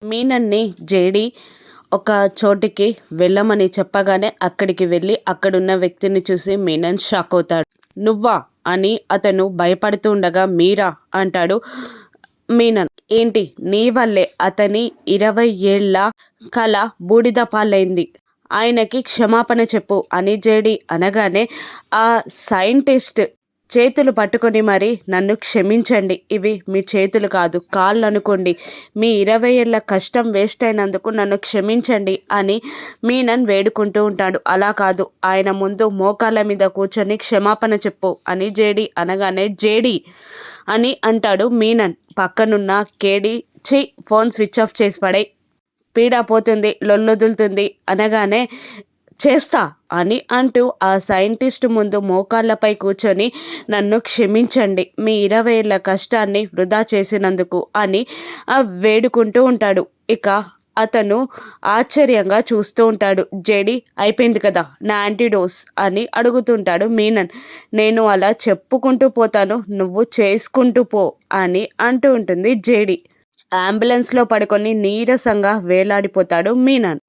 మీనన్ని JD ఒక చోటికి వెళ్ళమని చెప్పగానే అక్కడికి వెళ్ళి అక్కడున్న వ్యక్తిని చూసి మీనన్ షాక్ అవుతాడు. నువ్వా అని అతను భయపడుతూ ఉండగా మీరా అంటాడు మీనన్. ఏంటి నీ వల్లే అతని 20 ఏళ్ల కళ బూడిద పాలైంది. ఆయనకి క్షమాపణ చెప్పు అని జేడి అనగానే ఆ సైంటిస్ట్ చేతులు పట్టుకొని మరి నన్ను క్షమించండి. ఇవి మీ చేతులు కాదు కాళ్ళు అనుకోండి. మీ 20 ఏళ్ల కష్టం వేస్ట్ అయినందుకు నన్ను క్షమించండి అని మీనన్ వేడుకుంటూ ఉంటాడు. అలా కాదు ఆయన ముందు మోకాళ్ళ మీద కూర్చొని క్షమాపణ చెప్పు అని జేడి అనగానే జేడి అని అంటాడు మీనన్. పక్కనున్న కేడి ఛీ ఫోన్ స్విచ్ ఆఫ్ చేసి పడేయ్, పీడ పోతుంది, లొల్లొదులుతుంది అనగానే చేస్తా అని అంటూ ఆ సైంటిస్ట్ ముందు మోకాళ్ళపై కూర్చొని నన్ను క్షమించండి మీ 20 ఏళ్ల కష్టాన్ని వృధా చేసినందుకు అని వేడుకుంటూ ఉంటాడు. ఇక అతను ఆశ్చర్యంగా చూస్తూ ఉంటాడు. జేడి అయిపోయింది కదా నా యాంటీడోస్ అని అడుగుతుంటాడు మీనన్. నేను అలా చెప్పుకుంటూ పోతాను, నువ్వు చేసుకుంటూ పో అని అంటూ ఉంటుంది జేడి. అంబులెన్స్లో పడుకొని నీరసంగా వేలాడిపోతాడు మీనన్.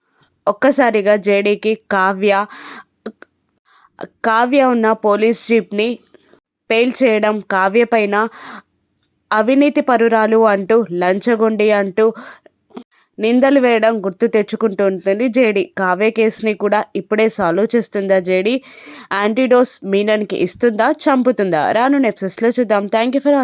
ఒక్కసారిగా జేడీకి కావ్య ఉన్న పోలీస్ జీప్ని పేల్చేయడం, కావ్య పైన అవినీతి పరురాలు అంటూ లంచగొండి అంటూ నిందలు వేయడం గుర్తు తెచ్చుకుంటూ ఉంటుంది జేడి. కావ్య కేసుని కూడా ఇప్పుడే సాల్వ్ చేస్తుందా జేడి? యాంటీడోస్ మీనన్కి ఇస్తుందా, చంపుతుందా? రాను ఎపిసోడ్స్లో చూద్దాం. Thank you for